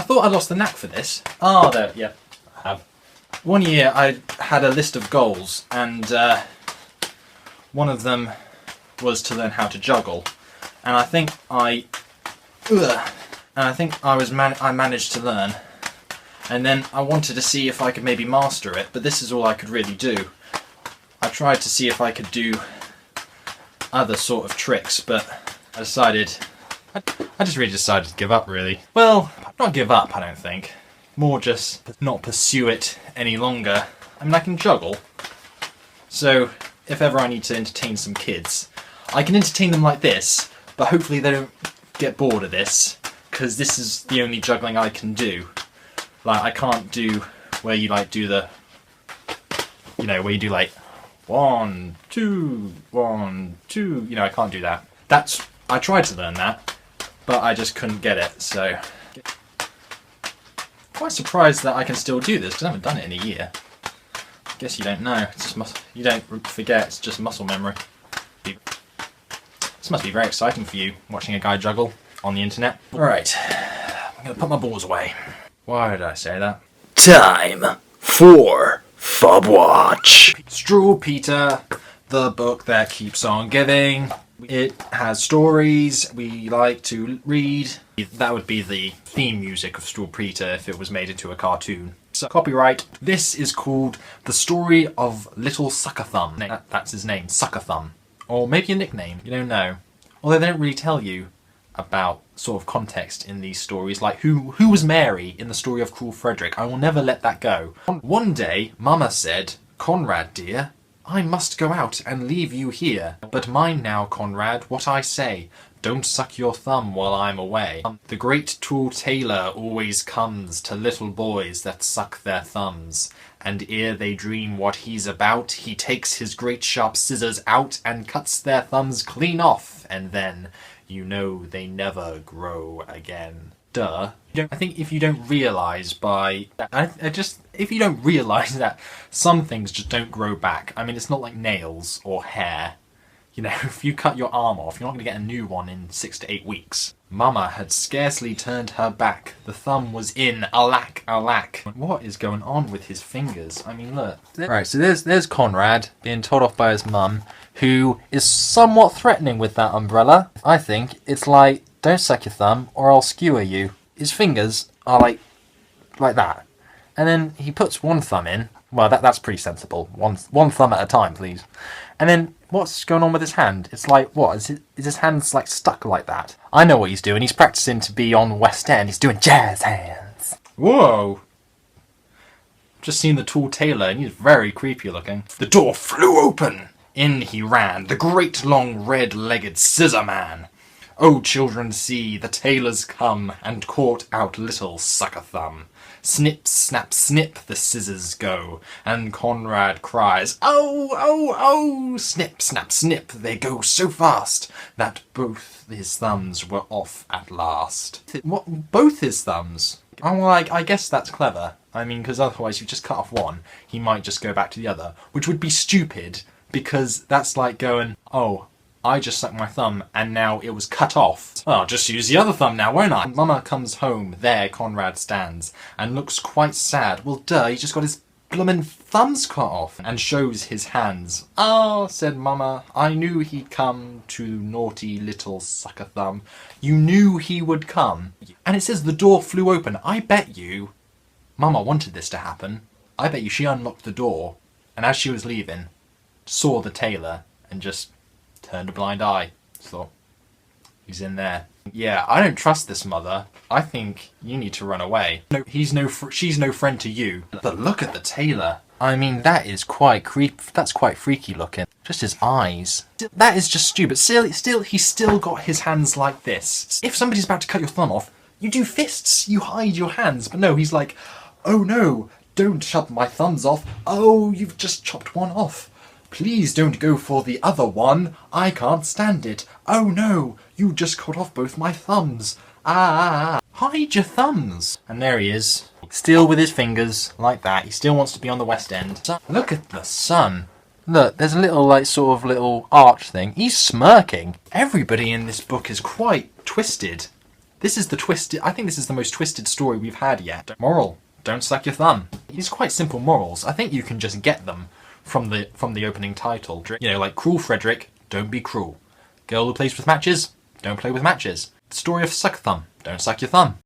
thought I lost the knack for this. Ah, there, yeah, I have. One year I had a list of goals, and one of them was to learn how to juggle, and I think I managed to learn, and then I wanted to see if I could maybe master it, but this is all I could really do. I tried to see if I could do other sort of tricks, but I just really decided to give up, really. Well, not give up, I don't think. More just not pursue it any longer. I mean, I can juggle, so if ever I need to entertain some kids, I can entertain them like this, but hopefully they don't get bored of this, because this is the only juggling I can do. Like, I can't do where you like do the, you know, where you do like 1, 2, 1, 2, you know, I can't do that. I tried to learn that, but I just couldn't get it, so. Quite surprised that I can still do this, because I haven't done it in a year. I guess you don't know, it's just you don't forget, it's just muscle memory. This must be very exciting for you, watching a guy juggle on the internet. Alright, I'm going to put my balls away. Why did I say that? Time for Fob Watch. Struwwelpeter, the book that keeps on giving. It has stories we like to read. That would be the theme music of Struwwelpeter if it was made into a cartoon. So, copyright. This is called The Story of Little Sucker Thumb. That's his name, Sucker Thumb. Or maybe a nickname, you don't know. Although they don't really tell you about sort of context in these stories, like who was Mary in the story of Cruel Frederick. I will never let that go. One day, Mama said, "Conrad dear, I must go out and leave you here. But mind now, Conrad, what I say. Don't suck your thumb while I'm away. The great tall tailor always comes to little boys that suck their thumbs. And ere they dream what he's about, he takes his great sharp scissors out and cuts their thumbs clean off. And then, you know they never grow again." Duh. I think if you don't realise if you don't realise that some things just don't grow back. I mean, it's not like nails or hair. You know, if you cut your arm off, you're not going to get a new one in 6 to 8 weeks. Mama had scarcely turned her back. The thumb was in, alack, alack. What is going on with his fingers? I mean, look. Right, so there's Conrad being told off by his mum, who is somewhat threatening with that umbrella. I think it's like, don't suck your thumb or I'll skewer you. His fingers are like that. And then he puts one thumb in. Well, that's pretty sensible. One thumb at a time, please. And then what's going on with his hand? It's like, what? Is his hands like stuck like that? I know what he's doing. He's practicing to be on West End. He's doing jazz hands. Whoa! Just seen the tall tailor and he's very creepy looking. The door flew open. In he ran, the great long red-legged scissor man. Oh, children, see, the tailor's come and caught out little Sucker Thumb. Snip, snap, snip, the scissors go, and Conrad cries, "Oh, oh, oh!" Snip, snap, snip, they go so fast that both his thumbs were off at last. What? Both his thumbs? Oh, well, I guess that's clever. I mean, because otherwise if you just cut off one, he might just go back to the other, which would be stupid, because that's like going, oh, I just sucked my thumb and now it was cut off. Well, I'll just use the other thumb now, won't I? Mama comes home, there Conrad stands, and looks quite sad. Well, duh, he just got his bloomin' thumbs cut off, and shows his hands. "Ah," said Mama, "I knew he'd come to naughty little Sucker Thumb. You knew he would come." And it says the door flew open. I bet you Mama wanted this to happen. I bet you she unlocked the door, and as she was leaving, saw the tailor, and just turned a blind eye. Thought, he's in there. Yeah, I don't trust this mother. I think you need to run away. No, she's no friend to you. But look at the tailor. I mean, that is quite that's quite freaky looking. Just his eyes. That is just stupid. Still, he's still got his hands like this. If somebody's about to cut your thumb off, you do fists. You hide your hands. But no, he's like, "Oh no, don't chop my thumbs off. Oh, you've just chopped one off. Please don't go for the other one. I can't stand it. Oh no, you just cut off both my thumbs. Ah. Hide your thumbs." And there he is. Still with his fingers, like that. He still wants to be on the West End. Look at the sun. Look, there's a little, sort of little arch thing. He's smirking. Everybody in this book is quite twisted. This is the twisted. I think this is the most twisted story we've had yet. Moral: don't suck your thumb. These are quite simple morals. I think you can just get them from the opening title. You know, like Cruel Frederick, don't be cruel. Girl who plays with matches, don't play with matches. The story of suck thumb, don't suck your thumb.